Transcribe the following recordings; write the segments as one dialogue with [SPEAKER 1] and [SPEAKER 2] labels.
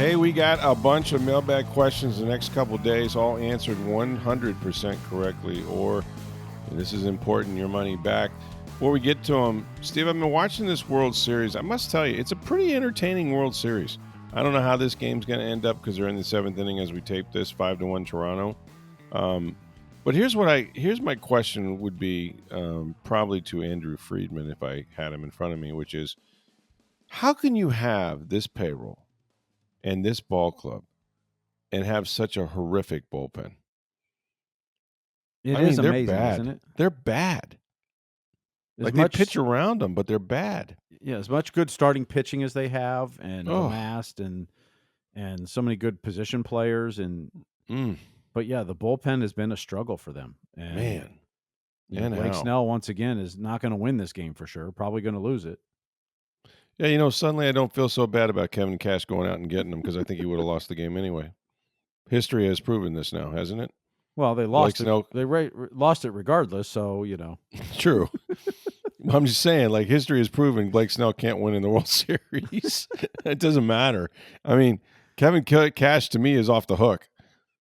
[SPEAKER 1] Hey, we got a bunch of mailbag questions the next couple days, all answered 100% correctly, or, and this is important, your money back. Before we get to them, Steve, I've been watching this World Series. I must tell you, it's a pretty entertaining World Series. I don't know how this game's going to end up because they're in the seventh inning as we tape this, 5-1 Toronto. But here's my question would be probably to Andrew Friedman if I had him in front of me, which is, how can you have this payroll and this ball club and have such a horrific bullpen?
[SPEAKER 2] It is amazing,
[SPEAKER 1] bad.
[SPEAKER 2] isn't it?
[SPEAKER 1] They're bad. They pitch around them, but they're bad.
[SPEAKER 2] Yeah, as much good starting pitching as they have, and amassed, and so many good position players, but yeah, the bullpen has been a struggle for them. And Blake Snell once again is not going to win this game for sure. Probably going to lose it.
[SPEAKER 1] Yeah, suddenly I don't feel so bad about Kevin Cash going out and getting them because I think he would have lost the game anyway. History has proven this now, hasn't it?
[SPEAKER 2] Well, they lost it. They lost it regardless, so
[SPEAKER 1] True. I'm just saying, history has proven Blake Snell can't win in the World Series. It doesn't matter. I mean, Kevin Cash to me is off the hook.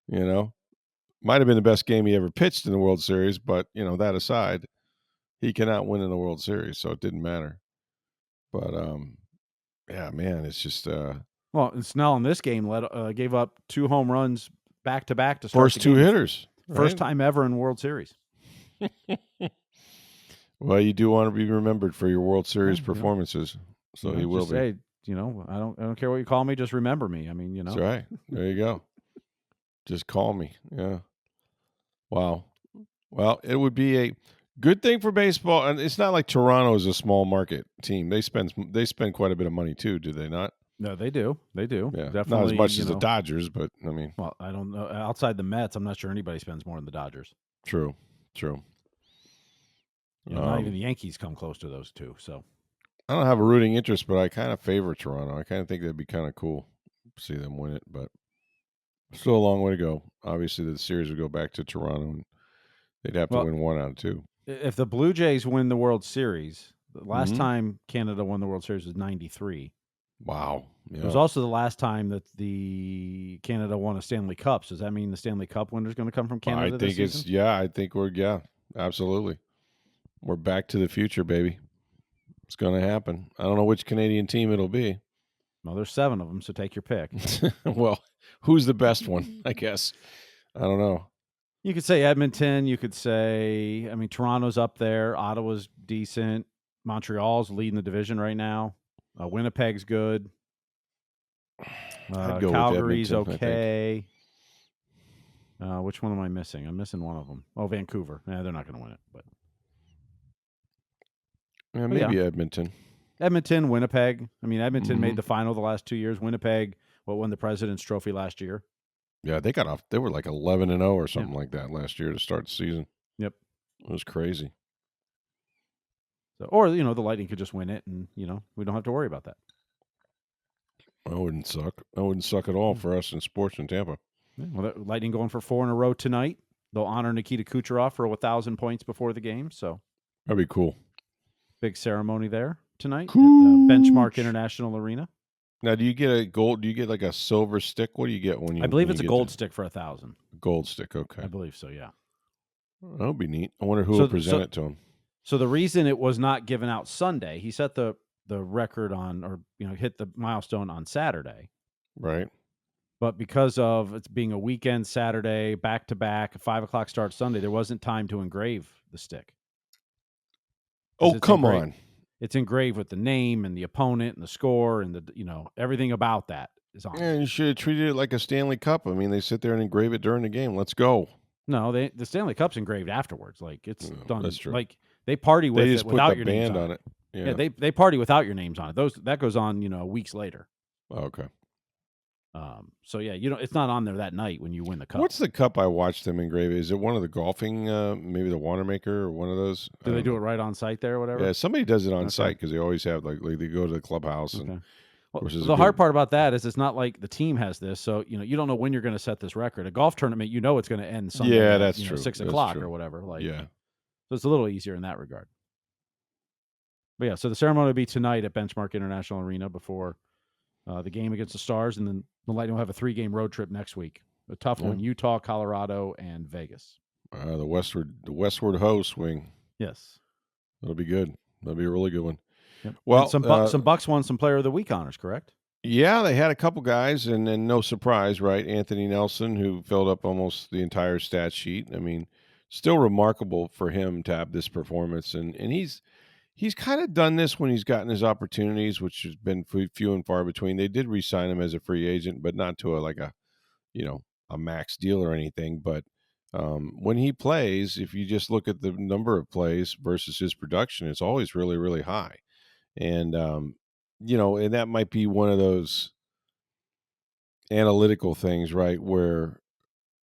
[SPEAKER 1] Might have been the best game he ever pitched in the World Series, but that aside, he cannot win in the World Series, so it didn't matter. But yeah, man, it's just
[SPEAKER 2] well, and Snell in this game gave up 2 home runs back to back to start
[SPEAKER 1] first 2 hitters. Right?
[SPEAKER 2] First time ever in World Series.
[SPEAKER 1] Well, you do want to be remembered for your World Series performances, so he will be.
[SPEAKER 2] Say, I don't care what you call me, just remember me. I mean,
[SPEAKER 1] That's right. There you go. Just call me. Yeah. Wow. Well, it would be a good thing for baseball, and it's not like Toronto is a small market team. They spend quite a bit of money too, do they not?
[SPEAKER 2] No, they do. They do.
[SPEAKER 1] Yeah.
[SPEAKER 2] Definitely,
[SPEAKER 1] not as much as the Dodgers, but I mean.
[SPEAKER 2] Well, I don't know. Outside the Mets, I'm not sure anybody spends more than the Dodgers.
[SPEAKER 1] True.
[SPEAKER 2] Not even the Yankees come close to those two. So
[SPEAKER 1] I don't have a rooting interest, but I kind of favor Toronto. I kind of think that'd be kind of cool to see them win it, but still a long way to go. Obviously, the series would go back to Toronto, and they'd have to win 1 out of 2.
[SPEAKER 2] If the Blue Jays win the World Series, the last time Canada won the World Series was 93.
[SPEAKER 1] Wow. Yeah.
[SPEAKER 2] It was also the last time that the Canada won a Stanley Cup. So does that mean the Stanley Cup winner is going to come from Canada this season?
[SPEAKER 1] I think absolutely. We're back to the future, baby. It's going to happen. I don't know which Canadian team it'll be.
[SPEAKER 2] Well, there's 7 of them, so take your pick.
[SPEAKER 1] Well, who's the best one, I guess? I don't know.
[SPEAKER 2] You could say Edmonton. You could say, Toronto's up there. Ottawa's decent. Montreal's leading the division right now. Winnipeg's good.
[SPEAKER 1] I'd go
[SPEAKER 2] Calgary's
[SPEAKER 1] with Edmonton,
[SPEAKER 2] okay. Which one am I missing? I'm missing one of them. Oh, Vancouver. They're not going to win it, but.
[SPEAKER 1] Yeah, maybe Edmonton.
[SPEAKER 2] Edmonton, Winnipeg. Edmonton made the final the last 2 years. Winnipeg, won the President's Trophy last year.
[SPEAKER 1] Yeah, they got off. They were like 11-0 or something like that last year to start the season.
[SPEAKER 2] Yep,
[SPEAKER 1] it was crazy.
[SPEAKER 2] So, or the Lightning could just win it, and we don't have to worry about that.
[SPEAKER 1] That wouldn't suck. That wouldn't suck at all for us in sports in Tampa.
[SPEAKER 2] Yeah, well, the Lightning going for 4 in a row tonight. They'll honor Nikita Kucherov for 1,000 points before the game. So
[SPEAKER 1] that'd be cool.
[SPEAKER 2] Big ceremony there tonight at the Benchmark International Arena.
[SPEAKER 1] Now, do you get a gold? Do you get like a silver stick? What do you get when you?
[SPEAKER 2] I believe it's a gold stick for 1,000.
[SPEAKER 1] Gold stick, okay.
[SPEAKER 2] I believe so. Yeah,
[SPEAKER 1] that would be neat. I wonder who will present it to him.
[SPEAKER 2] So the reason it was not given out Sunday, he set the record on, or hit the milestone on Saturday,
[SPEAKER 1] right?
[SPEAKER 2] But because of it being a weekend Saturday, back to back, 5:00 start Sunday, there wasn't time to engrave the stick.
[SPEAKER 1] Oh, come on.
[SPEAKER 2] It's engraved with the name and the opponent and the score and the everything about that is on.
[SPEAKER 1] Yeah, you should have treated it like a Stanley Cup. They sit there and engrave it during the game. Let's go.
[SPEAKER 2] No, the Stanley Cup's engraved afterwards. It's done.
[SPEAKER 1] That's true.
[SPEAKER 2] They party with it without your
[SPEAKER 1] names
[SPEAKER 2] names on it.
[SPEAKER 1] Yeah,
[SPEAKER 2] they party without your names on it. That goes on weeks later.
[SPEAKER 1] Oh, okay.
[SPEAKER 2] So yeah, it's not on there that night when you win the cup.
[SPEAKER 1] What's the cup I watched them engrave? Is it one of the golfing, maybe the Wanamaker or one of those?
[SPEAKER 2] Do they do it right on site there or whatever?
[SPEAKER 1] Yeah, somebody does it on site because they always have they go to the clubhouse.
[SPEAKER 2] Okay.
[SPEAKER 1] And
[SPEAKER 2] well, the hard part about that is it's not like the team has this, so you don't know when you're going to set this record. A golf tournament, it's going to end Sunday.
[SPEAKER 1] Yeah, that's true.
[SPEAKER 2] 6:00 or whatever.
[SPEAKER 1] Yeah,
[SPEAKER 2] so it's a little easier in that regard. But yeah, so the ceremony will be tonight at Benchmark International Arena before the game against the Stars, and then the Lightning will have a 3-game road trip next week. A tough one: Utah, Colorado, and Vegas.
[SPEAKER 1] The westward ho swing.
[SPEAKER 2] Yes,
[SPEAKER 1] that'll be good. That'll be a really good one.
[SPEAKER 2] Yep.
[SPEAKER 1] Well,
[SPEAKER 2] and some Bucs won some Player of the Week honors, correct?
[SPEAKER 1] Yeah, they had a couple guys, and no surprise, right? Anthony Nelson, who filled up almost the entire stat sheet. I mean, still remarkable for him to have this performance, and he's kind of done this when he's gotten his opportunities, which has been few and far between. They did re-sign him as a free agent, but not to a max deal or anything. But when he plays, if you just look at the number of plays versus his production, it's always really, really high. And and that might be one of those analytical things, right? Where,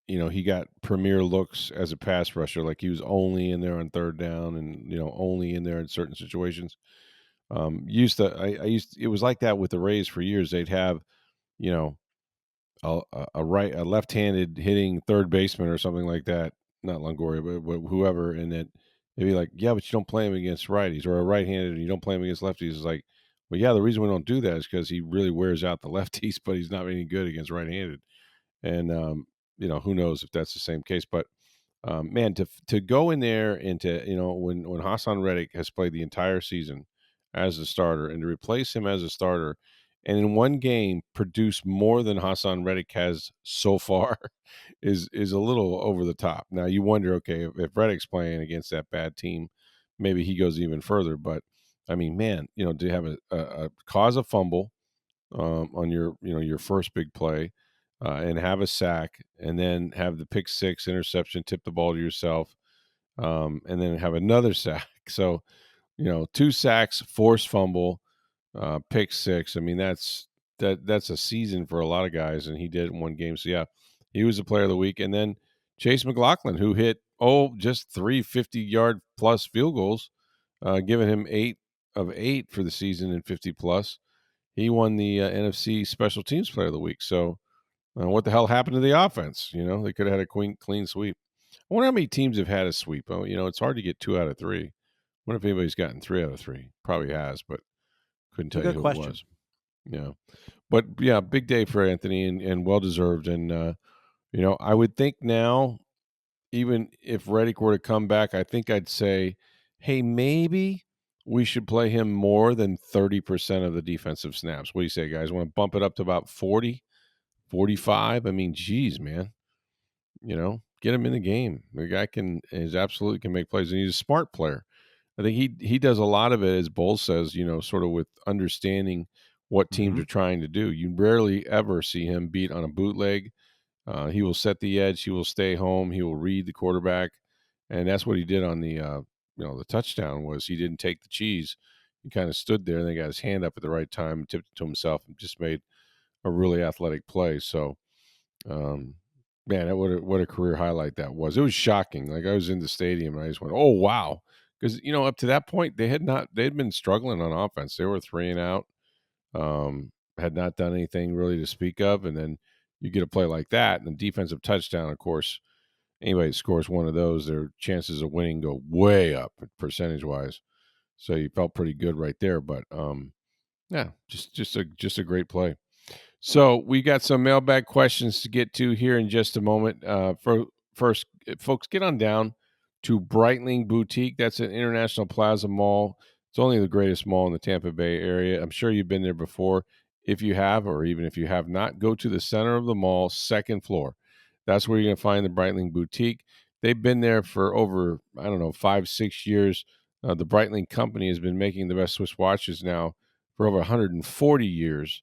[SPEAKER 1] he got premier looks as a pass rusher, like he was only in there on third down and, only in there in certain situations. It was like that with the Rays for years. They'd have, you know, a left-handed hitting third baseman or something like that, not Longoria, but whoever, and that they'd be like, yeah, but you don't play him against righties, or a right-handed and you don't play him against lefties. It's like, well, yeah, the reason we don't do that is because he really wears out the lefties, but he's not any good against right-handed. And who knows if that's the same case. But man, to go in there and to, when Hassan Reddick has played the entire season as a starter, and to replace him as a starter, and in one game produce more than Hassan Reddick has so far, is a little over the top. Now you wonder, okay, if Reddick's playing against that bad team, maybe he goes even further. But I mean, man, to have a cause a fumble on your first big play, and have a sack, and then have the pick six interception, tip the ball to yourself, and then have another sack. So, 2 sacks, forced fumble, pick six. I mean, that's a season for a lot of guys, and he did it in one game. So yeah, he was the player of the week. And then Chase McLaughlin, who hit just 3 50-yard plus field goals, giving him 8 of 8 for the season and 50 plus. He won the NFC Special Teams Player of the Week. So, what the hell happened to the offense? They could have had a clean sweep. I wonder how many teams have had a sweep. Oh, it's hard to get 2 out of 3. I wonder if anybody's gotten 3 out of 3. Probably has, but couldn't tell you who it was. Yeah. But yeah, big day for Anthony, and well deserved. And I would think now, even if Reddick were to come back, I think I'd say, hey, maybe we should play him more than 30% of the defensive snaps. What do you say, guys? Want to bump it up to about 40, 45? I mean, geez, man. Get him in the game. The guy absolutely can make plays, and he's a smart player. I think he does a lot of it, as Bowles says, sort of with understanding what teams are trying to do. You rarely ever see him beat on a bootleg. He will set the edge. He will stay home. He will read the quarterback, and that's what he did on the the touchdown. Was he didn't take the cheese. He kind of stood there and then got his hand up at the right time, tipped it to himself, and just made a really athletic play. So, man, what a career highlight that was. It was shocking. Like, I was in the stadium and I just went, oh wow, because up to that point they'd been struggling on offense. They were 3 and out, had not done anything really to speak of, and then you get a play like that, and the defensive touchdown, of course, anybody scores one of those, their chances of winning go way up percentage-wise. So you felt pretty good right there. But yeah, just a great play. So we got some mailbag questions to get to here in just a moment. First, folks, get on down to Breitling Boutique. That's an International Plaza Mall. It's only the greatest mall in the Tampa Bay area. I'm sure you've been there before. If you have, or even if you have not, go to the center of the mall, second floor. That's where you're going to find the Breitling Boutique. They've been there for over, 5, 6 years. The Breitling company has been making the best Swiss watches now for over 140 years.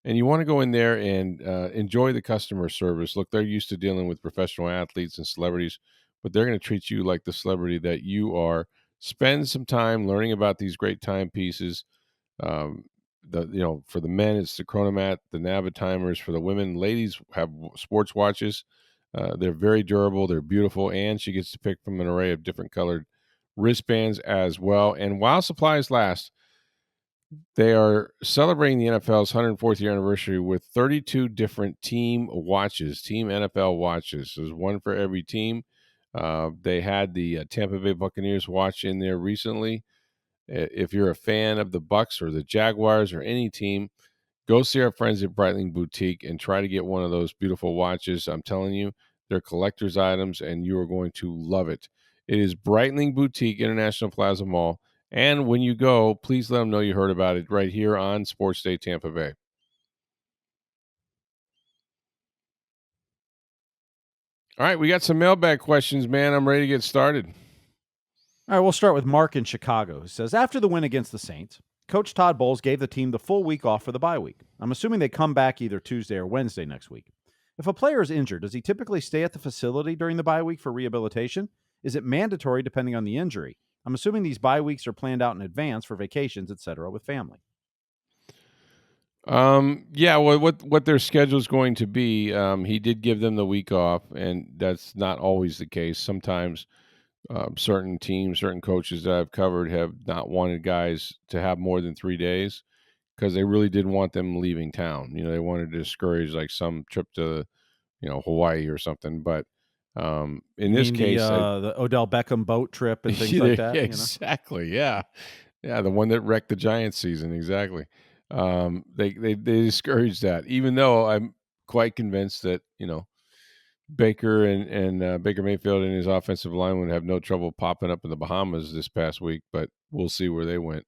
[SPEAKER 1] And you want to go in there and enjoy the customer service. Look, they're used to dealing with professional athletes and celebrities, but they're going to treat you like the celebrity that you are. Spend some time learning about these great timepieces. For the men, it's the Chronomat, the Navatimers. For the women, ladies have sports watches. They're very durable. They're beautiful. And she gets to pick from an array of different colored wristbands as well. And while supplies last, they are celebrating the NFL's 104th year anniversary with 32 different team watches, team NFL watches. There's one for every team. They had the Tampa Bay Buccaneers watch in there recently. If you're a fan of the Bucs or the Jaguars or any team, Go see our friends at Breitling Boutique and try to get one of those beautiful watches. I'm telling you, they're collector's items, and you are going to love it. It is Breitling Boutique, International Plaza Mall. And when you go, please let them know you heard about it right here on Sports Day Tampa Bay. All right, we got some mailbag questions, man. I'm ready to get started.
[SPEAKER 2] All right, we'll start with Mark in Chicago, who says, after the win against the Saints, Coach Todd Bowles gave the team the full week off for the bye week. I'm assuming they come back either Tuesday or Wednesday next week. If a player is injured, does he typically stay at the facility during the bye week for rehabilitation? Is it mandatory depending on the injury? I'm assuming these bye weeks are planned out in advance for vacations, etc., with family.
[SPEAKER 1] Yeah, well, what their schedule is going to be, he did give them the week off, and that's not always the case. Sometimes certain teams, certain coaches that I've covered have not wanted guys to have more than 3 days because they really didn't want them leaving town. They wanted to discourage like some trip to, Hawaii or something. But in this case,
[SPEAKER 2] the Odell Beckham boat trip and things like that.
[SPEAKER 1] Exactly. Yeah. Yeah. The one that wrecked the Giants season. Exactly. They discouraged that, even though I'm quite convinced that, Baker and Baker Mayfield and his offensive line would have no trouble popping up in the Bahamas this past week, but we'll see where they went.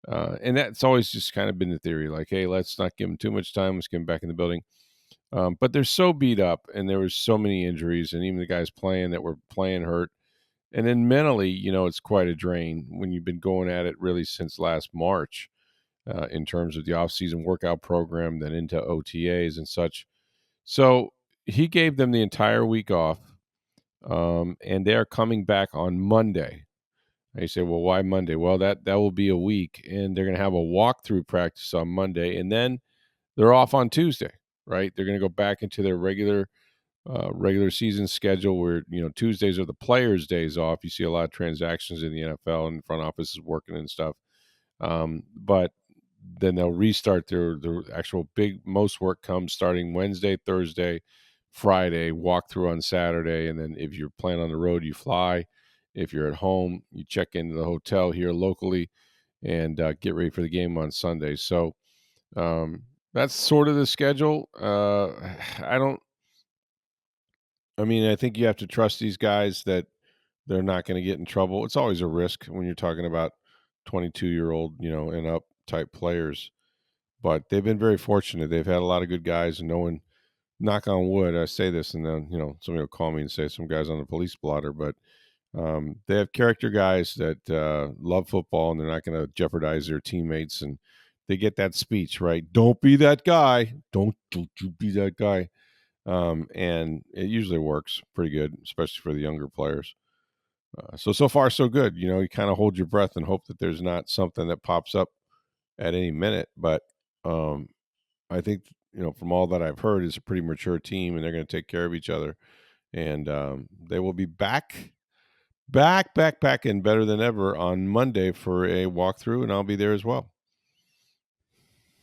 [SPEAKER 1] And that's always just kind of been the theory, like, hey, let's not give them too much time. Let's get them back in the building. But they're so beat up, and there was so many injuries, and even the guys playing that were playing hurt. And then mentally, it's quite a drain when you've been going at it really since last March in terms of the off-season workout program, then into OTAs and such. So he gave them the entire week off, and they're coming back on Monday. You say, well, why Monday? Well, that will be a week, and they're going to have a walkthrough practice on Monday, and then they're off on Tuesday, right? They're going to go back into their regular season schedule where, Tuesdays are the players' days off. You see a lot of transactions in the NFL and front offices working and stuff. But then they'll restart their actual most work comes starting Wednesday, Thursday, Friday, walkthrough on Saturday. And then if you're playing on the road, you fly. If you're at home, you check into the hotel here locally and get ready for the game on Sunday. So that's sort of the schedule. I think you have to trust these guys that they're not going to get in trouble. It's always a risk when you're talking about 22-year-old, and up type players. But they've been very fortunate. They've had a lot of good guys, and no one, knock on wood, I say this, and then, somebody will call me and say some guys on the police blotter, but they have character guys that love football, and they're not going to jeopardize their teammates. And they get that speech, right? Don't be that guy. Don't you be that guy. And it usually works pretty good, especially for the younger players. So far, so good. You kind of hold your breath and hope that there's not something that pops up at any minute. But I think, from all that I've heard, it's a pretty mature team, and they're going to take care of each other. And they will be back and better than ever on Monday for a walkthrough, and I'll be there as well.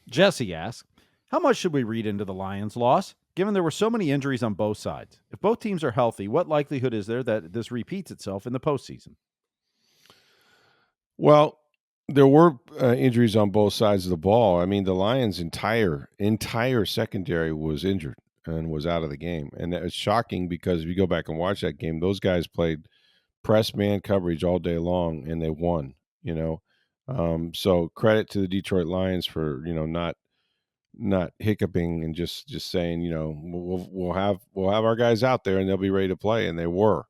[SPEAKER 2] Jesse asks, how much should we read into the Lions' loss, given there were so many injuries on both sides? If both teams are healthy, what likelihood is there that this repeats itself in the postseason?
[SPEAKER 1] Well, there were injuries on both sides of the ball. I mean, the Lions' entire secondary was injured and was out of the game. And it's shocking because if you go back and watch that game, those guys played press man coverage all day long, and they won, So credit to the Detroit Lions for, not hiccuping and just saying, we'll have our guys out there and they'll be ready to play, and they were.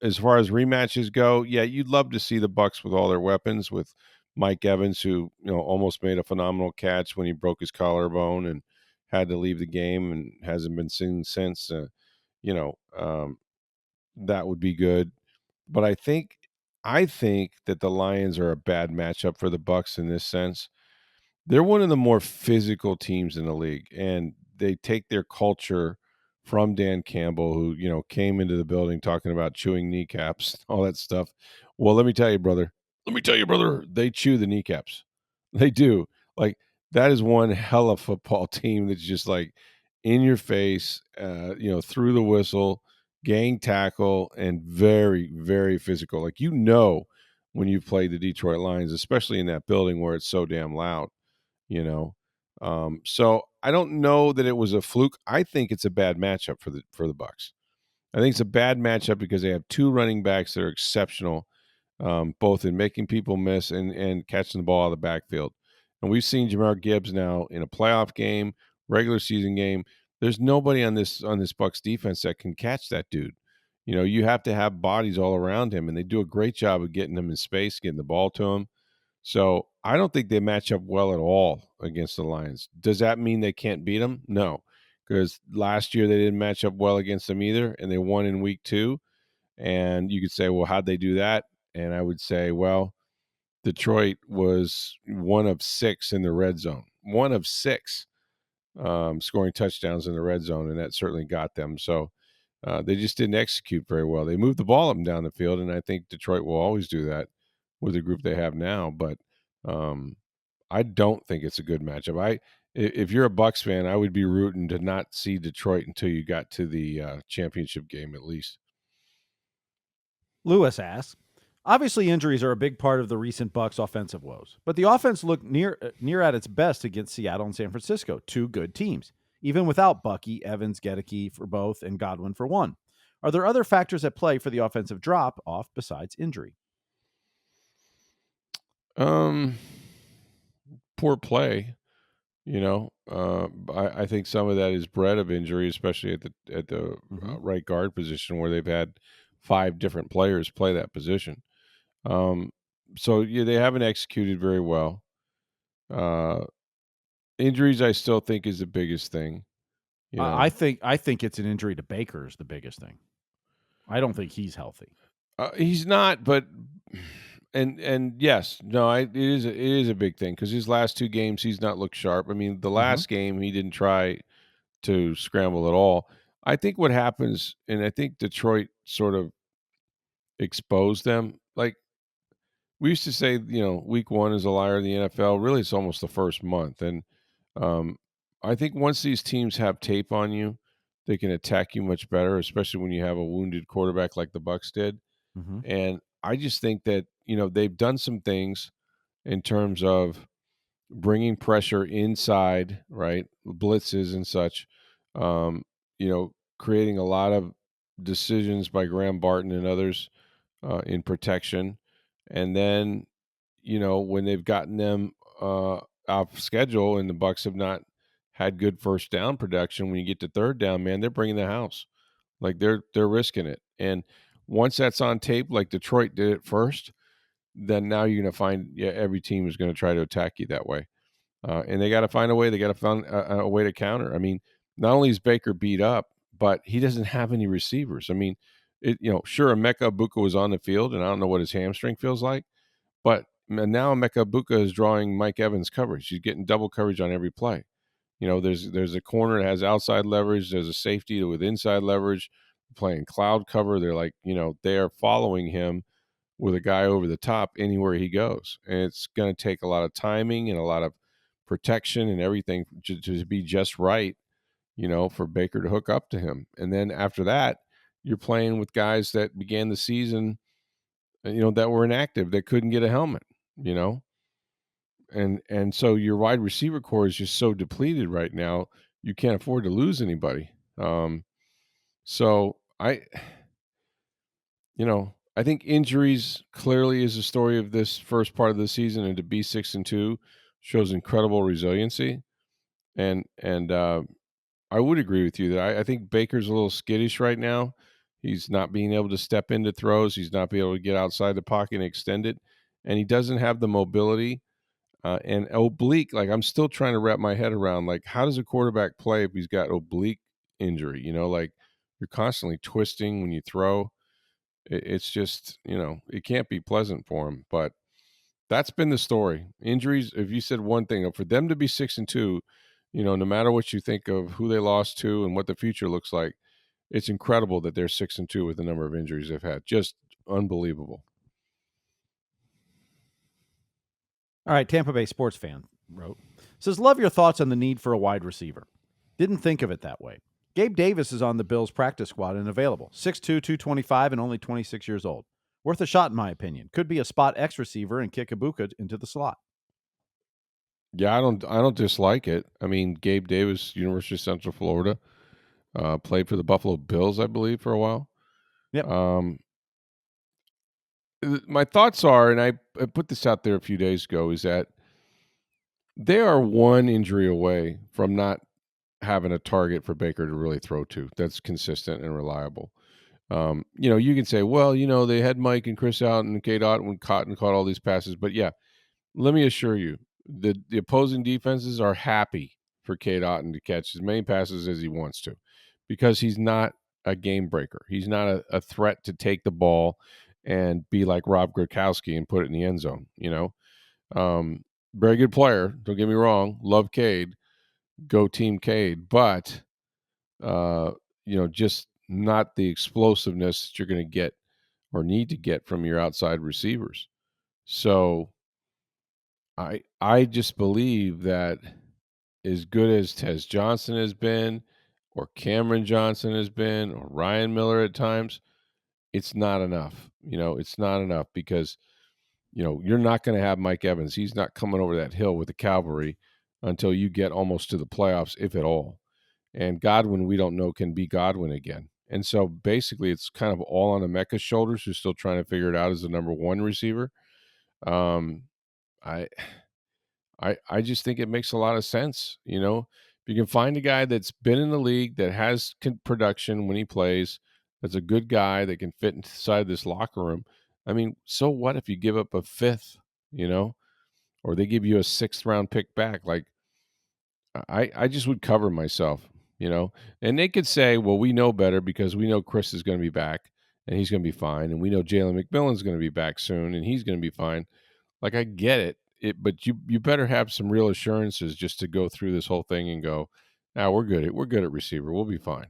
[SPEAKER 1] As far as rematches go, yeah, you'd love to see the Bucs with all their weapons, with Mike Evans, who almost made a phenomenal catch when he broke his collarbone and had to leave the game and hasn't been seen since. That would be good, but I think that the Lions are a bad matchup for the Bucs in this sense. They're one of the more physical teams in the league, and they take their culture from Dan Campbell, who, came into the building talking about chewing kneecaps, all that stuff. Well, let me tell you, brother, they chew the kneecaps. They do. Like, that is one hell of a football team that's just like in your face, through the whistle, gang tackle, and very, very physical. Like, when you've played the Detroit Lions, especially in that building where it's so damn loud. So I don't know that it was a fluke. I think it's a bad matchup for the Bucs. I think it's a bad matchup because they have two running backs that are exceptional, both in making people miss and catching the ball out of the backfield. And we've seen Jahmyr Gibbs now in a playoff game, regular season game. There's nobody on this Bucs defense that can catch that dude. You have to have bodies all around him, and they do a great job of getting him in space, getting the ball to him. So I don't think they match up well at all against the Lions. Does that mean they can't beat them? No, because last year they didn't match up well against them either, and they won in week 2. And you could say, well, how'd they do that? And I would say, well, Detroit was 1 of 6 in the red zone, 1 of 6 scoring touchdowns in the red zone, and that certainly got them. So they just didn't execute very well. They moved the ball up and down the field, and I think Detroit will always do that with the group they have now. But I don't think it's a good matchup. If you're a Bucs fan, I would be rooting to not see Detroit until you got to the championship game at least.
[SPEAKER 2] Lewis asks, obviously injuries are a big part of the recent Bucs offensive woes, but the offense looked near at its best against Seattle and San Francisco, two good teams, even without Bucky, Evans, Gedeke for both, and Godwin for one. Are there other factors at play for the offensive drop off besides injury?
[SPEAKER 1] Poor play. I think some of that is bred of injury, especially at the right guard position, where they've had 5 different players play that position. So yeah, they haven't executed very well. Injuries, I still think, is the biggest thing.
[SPEAKER 2] I think it's an injury to Baker is the biggest thing. I don't think he's healthy.
[SPEAKER 1] He's not, but and yes, no, it is a big thing because his last 2 games he's not looked sharp. I mean, the last game he didn't try to scramble at all. I think what happens, and I think Detroit sort of exposed them. Like we used to say, week 1 is a liar in the NFL. Really, it's almost the first month, and I think once these teams have tape on you, they can attack you much better, especially when you have a wounded quarterback like the Bucs did. And I just think that they've done some things in terms of bringing pressure inside, right? Blitzes and such. Um, creating a lot of decisions by Graham Barton and others in protection. And then, when they've gotten them off schedule and the Bucs have not had good first down production, when you get to third down, man, they're bringing the house. Like they're risking it. And once that's on tape, like Detroit did it first, then now you're going to find every team is going to try to attack you that way. And they got to find a way. They got to find a way to counter. I mean, not only is Baker beat up, but he doesn't have any receivers. I mean, sure, Emeka Egbuka was on the field, and I don't know what his hamstring feels like, but now Emeka Egbuka is drawing Mike Evans coverage. He's getting double coverage on every play. There's a corner that has outside leverage. There's a safety with inside leverage. Playing cloud cover. They're like, they are following him with a guy over the top anywhere he goes, and it's going to take a lot of timing and a lot of protection and everything to be just right, for Baker to hook up to him. And then after that, you're playing with guys that began the season, that were inactive, that couldn't get a helmet, and so your wide receiver core is just so depleted right now. You can't afford to lose anybody. So I think injuries clearly is the story of this first part of the season, and to be 6-2 shows incredible resiliency. And I would agree with you that I think Baker's a little skittish right now. He's not being able to step into throws. He's not being able to get outside the pocket and extend it, and he doesn't have the mobility and oblique. Like I'm still trying to wrap my head around, like how does a quarterback play if he's got oblique injury? Like you're constantly twisting when you throw. It's just, it can't be pleasant for him, but that's been the story. Injuries, if you said one thing, for them to be 6-2, no matter what you think of who they lost to and what the future looks like, it's incredible that they're 6-2 with the number of injuries they've had. Just unbelievable.
[SPEAKER 2] All right, Tampa Bay sports fan wrote, says, love your thoughts on the need for a wide receiver. Didn't think of it that way. Gabe Davis is on the Bills practice squad and available. 6'2", 225, and only 26 years old. Worth a shot, in my opinion. Could be a spot X receiver and kick Egbuka into the slot.
[SPEAKER 1] Yeah, I don't dislike it. I mean, Gabe Davis, University of Central Florida, played for the Buffalo Bills, I believe, for a while.
[SPEAKER 2] Yep.
[SPEAKER 1] My thoughts are, and I put this out there a few days ago, is that they are one injury away from not having a target for Baker to really throw to that's consistent and reliable. You can say, well, they had Mike and Chris out and Cade Otton caught all these passes. But yeah, let me assure you, the opposing defenses are happy for Cade Otton to catch as many passes as he wants to, because he's not a game breaker. He's not a threat to take the ball and be like Rob Gronkowski and put it in the end zone. Very good player. Don't get me wrong. Love Cade. Go Team Cade. But just not the explosiveness that you're going to get or need to get from your outside receivers. So I just believe that as good as Tez Johnson has been, or Cameron Johnson has been, or Ryan Miller at times, it's not enough. It's not enough because, you're not going to have Mike Evans. He's not coming over that hill with the cavalry until you get almost to the playoffs, if at all. And Godwin, we don't know, can be Godwin again. And so basically it's kind of all on Emeka's shoulders, who's still trying to figure it out as the number one receiver. Um, I I just think it makes a lot of sense. If you can find a guy that's been in the league, that has production when he plays, that's a good guy that can fit inside this locker room. I mean, so what if you give up a fifth, or they give you a sixth round pick back? Like, I just would cover myself, and they could say, well, we know better because we know Chris is going to be back and he's going to be fine. And we know Jalen McMillan's going to be back soon and he's going to be fine. Like, I get it, but you better have some real assurances just to go through this whole thing and go, now we're good at receiver. We'll be fine,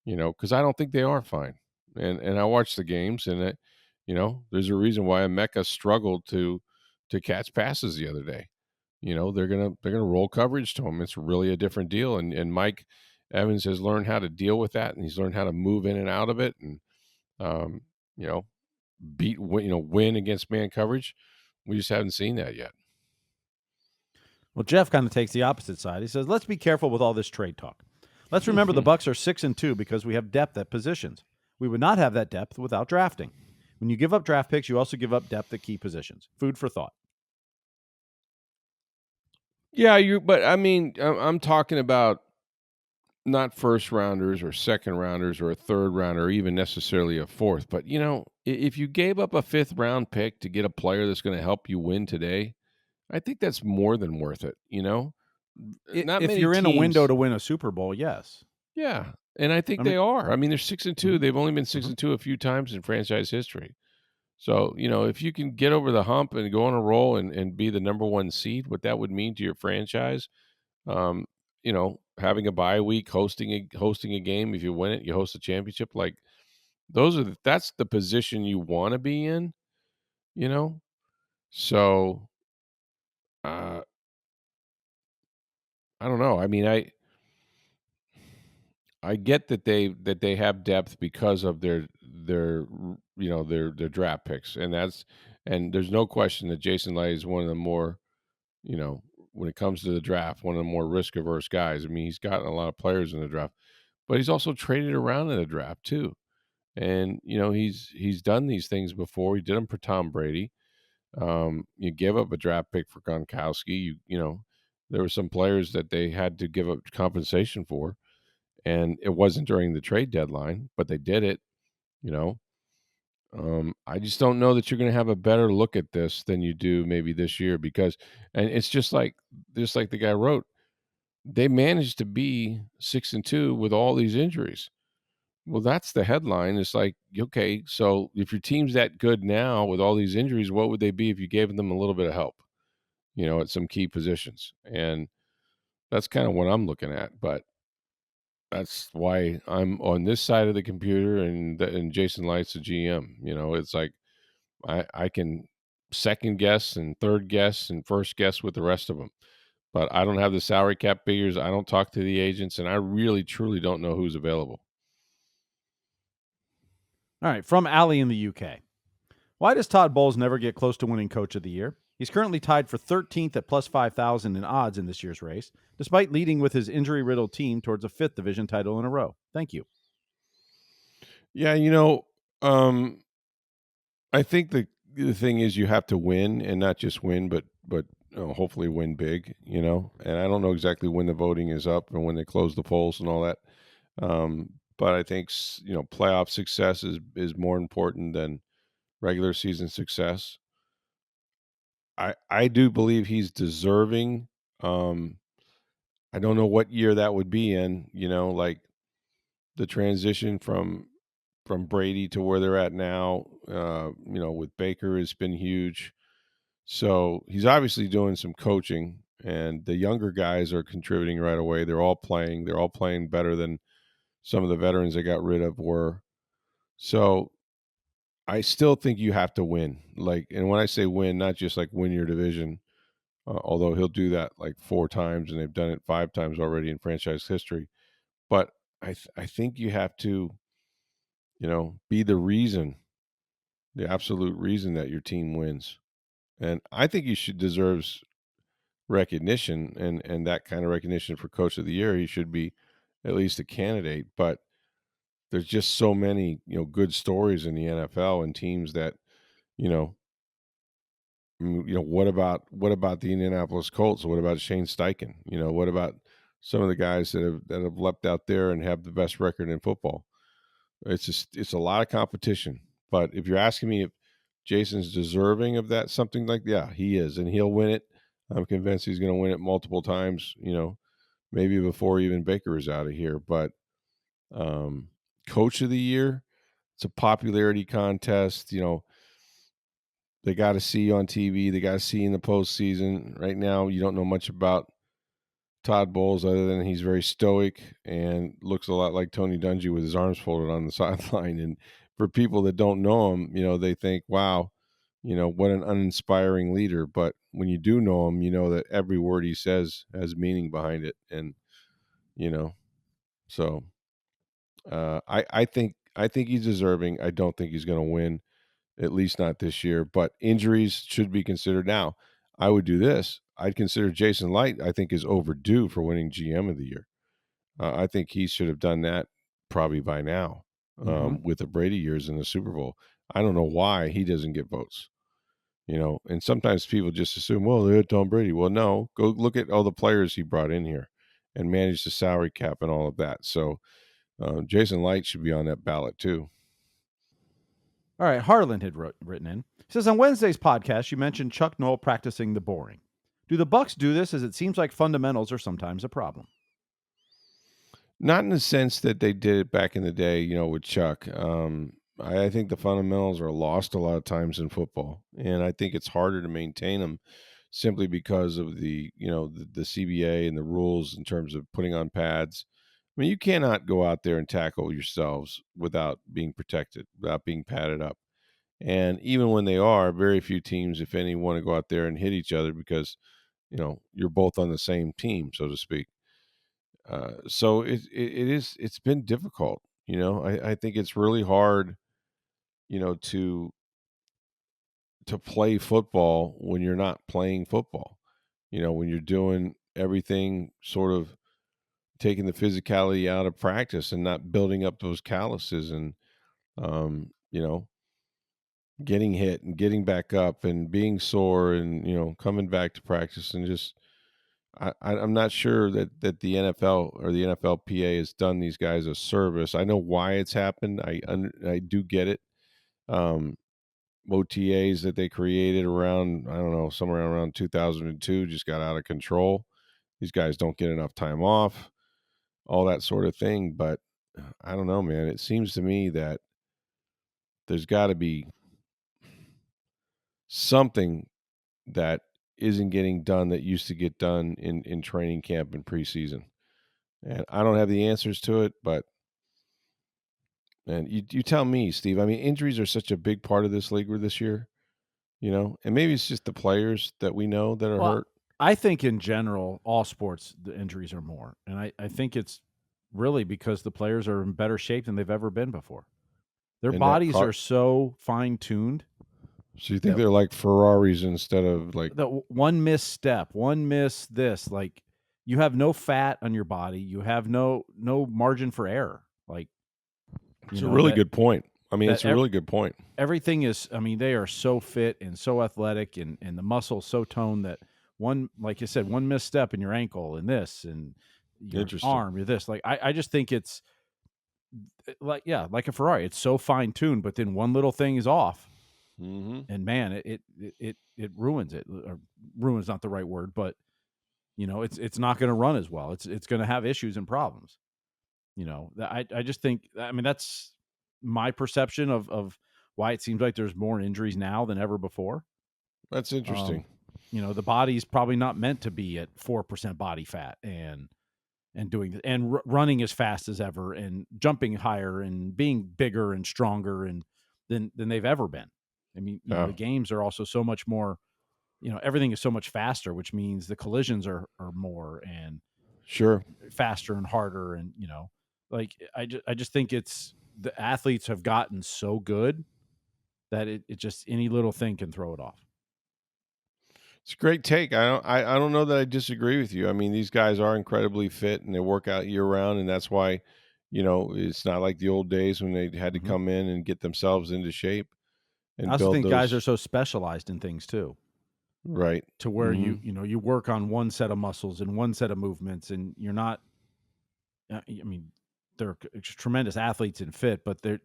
[SPEAKER 1] because I don't think they are fine. And I watched the games, and there's a reason why Emeka struggled to catch passes the other day. They're gonna roll coverage to him. It's really a different deal. And Mike Evans has learned how to deal with that, and he's learned how to move in and out of it, and um, you know, win against man coverage. We just haven't seen that yet.
[SPEAKER 2] Well, Jeff kind of takes the opposite side. He says, let's be careful with all this trade talk. Let's remember the Bucs are 6-2 because we have depth at positions. We would not have that depth without drafting. When you give up draft picks, you also give up depth at key positions. Food for thought.
[SPEAKER 1] Yeah, but I mean, I'm talking about not first rounders or second rounders or a third rounder or even necessarily a fourth. But, if you gave up a fifth round pick to get a player that's going to help you win today, I think that's more than worth it.
[SPEAKER 2] If you're in a window to win a Super Bowl, yes.
[SPEAKER 1] Yeah. And I think they are. I mean, they're 6-2. They've only been 6-2 a few times in franchise history. So, if you can get over the hump and go on a roll and be the number one seed, what that would mean to your franchise, having a bye week, hosting a game, if you win it, you host a championship. Like, that's the position you want to be in, So, I don't know. I mean, I get that they have depth because of their draft picks, and there's no question that Jason Light is one of the more, when it comes to the draft, one of the more risk averse guys. I mean, he's gotten a lot of players in the draft, but he's also traded around in the draft too. And he's done these things before. He did them for Tom Brady. You give up a draft pick for Gronkowski. There were some players that they had to give up compensation for, and it wasn't during the trade deadline, but they did it. I just don't know that you're going to have a better look at this than you do maybe this year, because, and it's just like the guy wrote, they managed to be 6-2 with all these injuries. Well, that's the headline. It's like, okay, so if your team's that good now with all these injuries, what would they be if you gave them a little bit of help, at some key positions? And that's kind of what I'm looking at. But that's why I'm on this side of the computer, and Jason Light's the GM. It's like I can second guess and third guess and first guess with the rest of them. But I don't have the salary cap figures. I don't talk to the agents, and I really, truly don't know who's available.
[SPEAKER 2] All right, from Allie in the UK. Why does Todd Bowles never get close to winning Coach of the Year? He's currently tied for 13th at plus 5,000 in odds in this year's race, despite leading with his injury-riddled team towards a 5th division title in a row. Thank you.
[SPEAKER 1] Yeah, I think the thing is you have to win, and not just win, but hopefully win big. And I don't know exactly when the voting is up and when they close the polls and all that. But I think playoff success is more important than regular season success. I do believe he's deserving. I don't know what year that would be in. Like the transition from Brady to where they're at now. With Baker has been huge. So he's obviously doing some coaching, and the younger guys are contributing right away. They're all playing. They're all playing better than some of the veterans they got rid of were. So I still think you have to win. And when I say win, not just like win your division, although he'll do that like 4 times, and they've done it 5 times already in franchise history. But I think you have to, be the absolute reason that your team wins. And I think he deserves recognition, and that kind of recognition for Coach of the Year. He should be at least a candidate. But there's just so many good stories in the NFL and teams that you know what about the Indianapolis Colts? What about Shane Steichen? What about some of the guys that have leapt out there and have the best record in football? It's a lot of competition. But if you're asking me if Jason's deserving of that, something like, yeah, he is, and he'll win it. I'm convinced he's going to win it multiple times. Maybe before even Baker is out of here. But Coach of the Year, it's a popularity contest. They got to see you on TV. They got to see you in the postseason. Right now, you don't know much about Todd Bowles other than he's very stoic and looks a lot like Tony Dungy with his arms folded on the sideline. And for people that don't know him, they think, wow, what an uninspiring leader. But when you do know him, you know that every word he says has meaning behind it. And, so I think he's deserving. I don't think he's going to win, at least not this year. But injuries should be considered. Now, I would do this. I'd consider Jason Light, I think, is overdue for winning GM of the year. I think he should have done that probably by now, with the Brady years in the Super Bowl. I don't know why he doesn't get votes. And sometimes people just assume, well, they had Tom Brady. Well, no, go look at all the players he brought in here and managed the salary cap and all of that. So Jason Light should be on that ballot too.
[SPEAKER 2] All right, Harlan had written in. He says, on Wednesday's podcast, you mentioned Chuck Noll practicing the boring. Do the Bucs do this, as it seems like fundamentals are sometimes a problem?
[SPEAKER 1] Not in the sense that they did it back in the day, with Chuck. I think the fundamentals are lost a lot of times in football, and I think it's harder to maintain them simply because of the CBA and the rules in terms of putting on pads. I mean, you cannot go out there and tackle yourselves without being protected, without being padded up. And even when they are, very few teams, if any, want to go out there and hit each other because you're both on the same team, so to speak. So it's been difficult. I think it's really hard, to play football when you're not playing football. When you're doing everything sort of taking the physicality out of practice and not building up those calluses and getting hit and getting back up and being sore and coming back to practice and just I'm not sure that the NFL or the NFLPA has done these guys a service. I know why it's happened. I do get it. OTAs that they created around, I don't know, somewhere around 2002 just got out of control. These guys don't get enough time off, all that sort of thing. But I don't know, man. It seems to me that there's got to be something that isn't getting done that used to get done in training camp and preseason. And I don't have the answers to it, but and you tell me, Steve. I mean, injuries are such a big part of this league this year, and maybe it's just the players that we know that are hurt.
[SPEAKER 2] I think in general, all sports, the injuries are more. And I think it's really because the players are in better shape than they've ever been before. Their bodies are so fine-tuned
[SPEAKER 1] So you think they're like Ferraris instead of like
[SPEAKER 2] the one misstep, one miss this, like you have no fat on your body, you have no margin for error. Like
[SPEAKER 1] it's a really good point. I mean, it's a really good point.
[SPEAKER 2] Everything is, I mean, they are so fit and so athletic and the muscles so toned that one, like you said, one misstep in your ankle and this and your arm, or this. Like I just think it's like a Ferrari. It's so fine tuned, but then one little thing is off. And man, it ruins it. Or ruins not the right word, but it's not going to run as well. It's going to have issues and problems. I just think, I mean, that's my perception of why it seems like there's more injuries now than ever before.
[SPEAKER 1] That's interesting.
[SPEAKER 2] The body's probably not meant to be at 4% body fat and doing and running as fast as ever and jumping higher and being bigger and stronger and than they've ever been. I mean, the games are also so much more, everything is so much faster, which means the collisions are more and faster and harder. And, like, I just think the athletes have gotten so good that it just, any little thing can throw it off.
[SPEAKER 1] It's a great take. I don't know that I disagree with you. I mean, these guys are incredibly fit and they work out year round, and that's why, it's not like the old days when they had to come in and get themselves into shape. And
[SPEAKER 2] I also think guys are so specialized in things too.
[SPEAKER 1] Right.
[SPEAKER 2] To where you work on one set of muscles and one set of movements, and you're not, I mean, they're tremendous athletes and fit, but they're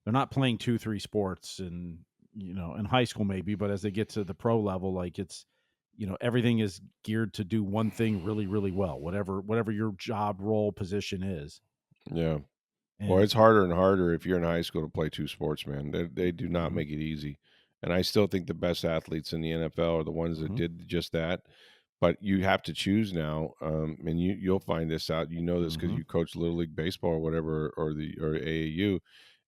[SPEAKER 2] not playing 2-3 sports and, in high school maybe, but as they get to the pro level, like it's, everything is geared to do one thing really, really well, whatever your job, role, position is.
[SPEAKER 1] Yeah. Well, it's harder and harder if you're in high school to play 2 sports, man. They do not make it easy. And I still think the best athletes in the NFL are the ones that did just that. But you have to choose now, and you'll find this out. You know this because you coach Little League Baseball or whatever, or AAU,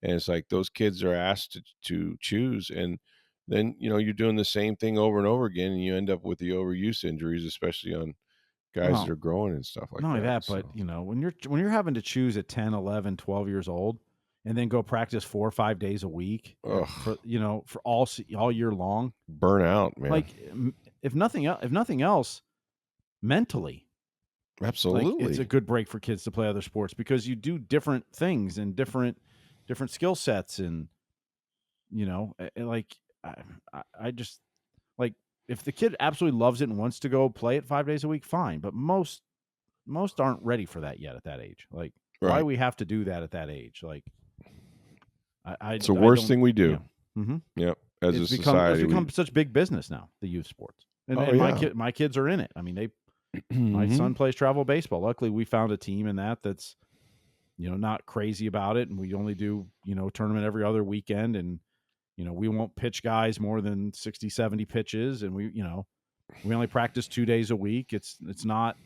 [SPEAKER 1] and it's like those kids are asked to choose, and then you're doing the same thing over and over again, and you end up with the overuse injuries, especially on guys that are growing and stuff like that.
[SPEAKER 2] Not only that, but when you're having to choose at 10, 11, 12 years old, and then go practice 4 or 5 days a week for all year long,
[SPEAKER 1] burn out, man.
[SPEAKER 2] Like if nothing else, mentally,
[SPEAKER 1] absolutely,
[SPEAKER 2] like, it's a good break for kids to play other sports because you do different things and different skill sets, and like I just like, if the kid absolutely loves it and wants to go play it 5 days a week, fine. But most aren't ready for that yet at that age. Like, why do we have to do that at that age? Like,
[SPEAKER 1] it's the worst thing we do.
[SPEAKER 2] Yeah.
[SPEAKER 1] Yep. As a society,
[SPEAKER 2] it's become such big business now, the youth sports. And, my kids are in it. I mean, my son plays travel baseball. Luckily, we found a team in that's, not crazy about it. And we only do, tournament every other weekend. And, we won't pitch guys more than 60, 70 pitches. And we only practice 2 days a week. It's not,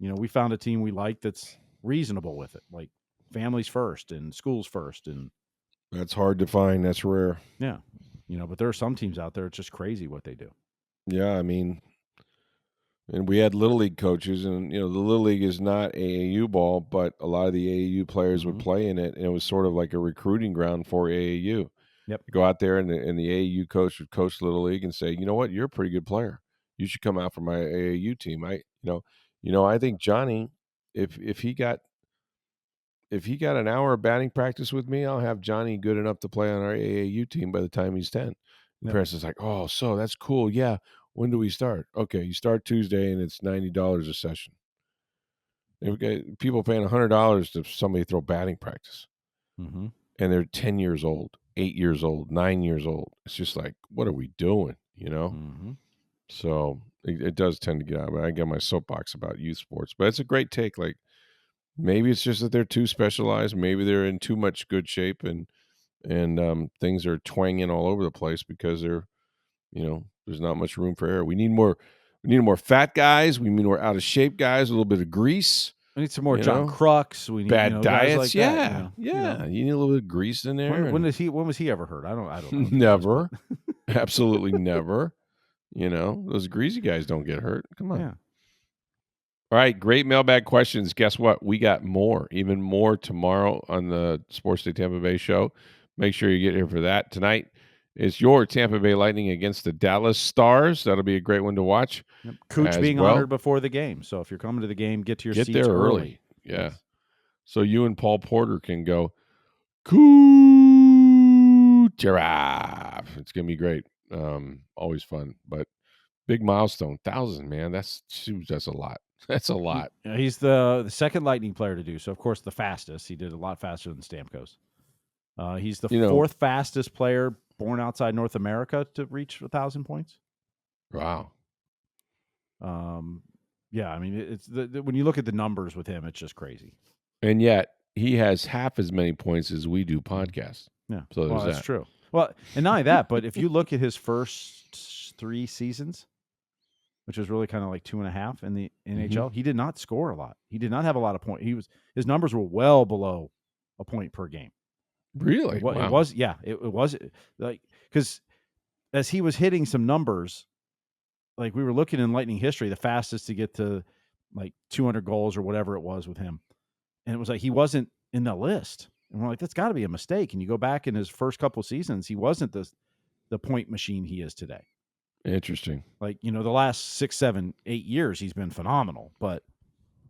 [SPEAKER 2] we found a team we like that's reasonable with it. Like, families first and schools first. And
[SPEAKER 1] that's hard to find. That's rare.
[SPEAKER 2] Yeah. But there are some teams out there, it's just crazy what they do.
[SPEAKER 1] Yeah, I mean, and we had Little League coaches, and, the Little League is not AAU ball, but a lot of the AAU players would play in it, and it was sort of like a recruiting ground for AAU.
[SPEAKER 2] Yep.
[SPEAKER 1] You go out there, and the AAU coach would coach Little League and say, you know what, you're a pretty good player. You should come out for my AAU team. I think Johnny, if he got an hour of batting practice with me, I'll have Johnny good enough to play on our AAU team by the time he's 10. The parents is like, oh, so that's cool. Yeah. When do we start? Okay, you start Tuesday, and it's $90 a session. They've got people paying $100 to somebody throw batting practice. And they're 10 years old, 8 years old, 9 years old. It's just like, what are we doing, So it does tend to get out. I get my soapbox about youth sports. But it's a great take. Like, maybe it's just that they're too specialized. Maybe they're in too much good shape, and things are twanging all over the place because they're, there's not much room for error. We need more fat guys. We need more out of shape guys. A little bit of grease.
[SPEAKER 2] We need some more John Crux. We need
[SPEAKER 1] bad diets.
[SPEAKER 2] Like
[SPEAKER 1] that, You need a little bit of grease in there.
[SPEAKER 2] When was he ever hurt? I don't know.
[SPEAKER 1] Never. Absolutely never. Those greasy guys don't get hurt. Come on.
[SPEAKER 2] Yeah.
[SPEAKER 1] All right, great mailbag questions. Guess what? We got even more tomorrow on the Sports Day Tampa Bay show. Make sure you get here for that. Tonight, It's your Tampa Bay Lightning against the Dallas Stars. That'll be a great one to watch.
[SPEAKER 2] Yep. Cooch being honored before the game. So if you're coming to the game, get to your seats
[SPEAKER 1] there
[SPEAKER 2] early.
[SPEAKER 1] Yeah. Yes. So you and Paul Porter can go, Coo Giraffe. It's going to be great. Always fun. But big milestone. 1,000, man. That's a lot. That's a lot.
[SPEAKER 2] He's the second Lightning player to do. So, of course, the fastest. He did a lot faster than Stamkos. He's the fourth fastest player born outside North America to reach 1,000 points.
[SPEAKER 1] Wow.
[SPEAKER 2] Yeah, I mean, it's when you look at the numbers with him, it's just crazy.
[SPEAKER 1] And yet he has half as many points as we do podcasts.
[SPEAKER 2] Yeah,
[SPEAKER 1] so
[SPEAKER 2] that's true. Well, and not only that, but if you look at his first 3 seasons, which was really kind of like 2.5 in the NHL, he did not score a lot. He did not have a lot of points. His numbers were well below a point per game.
[SPEAKER 1] Really?
[SPEAKER 2] It was like, because as he was hitting some numbers, like we were looking in Lightning history, the fastest to get to like 200 goals or whatever it was with him. And it was like he wasn't in the list. And we're like, that's got to be a mistake. And you go back in his first couple seasons, he wasn't the point machine he is today.
[SPEAKER 1] Interesting.
[SPEAKER 2] Like, the last 6, 7, 8 years, he's been phenomenal. But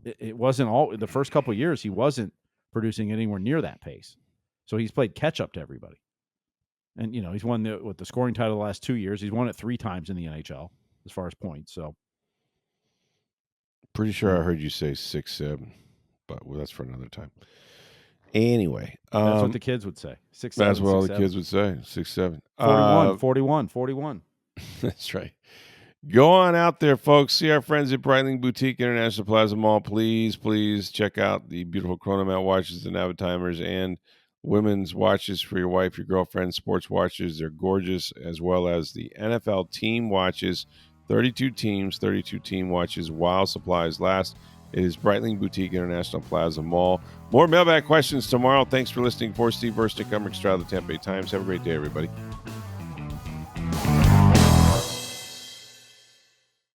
[SPEAKER 2] it wasn't all the first couple of years, he wasn't producing anywhere near that pace. So he's played catch up to everybody. And, he's won the scoring title the last 2 years. He's won it 3 times in the NHL as far as points. So
[SPEAKER 1] pretty sure I heard you say 6, 7, but that's for another time. Anyway,
[SPEAKER 2] that's what the kids would say. 6, 7.
[SPEAKER 1] That's what all the kids would say. 6, 7.
[SPEAKER 2] 41.
[SPEAKER 1] That's right. Go on out there, folks. See our friends at Breitling Boutique International Plaza Mall. Please check out the beautiful Chronomat watches and Navatimers and women's watches for your wife, your girlfriend, sports watches. They're gorgeous, as well as the NFL team watches. 32 teams, 32 team watches while supplies last. It is Breitling Boutique International Plaza Mall. More mailbag questions tomorrow. Thanks for listening. For Steve Versnick, I'm Rick Stroud of the Tampa Bay Times. Have a great day, everybody.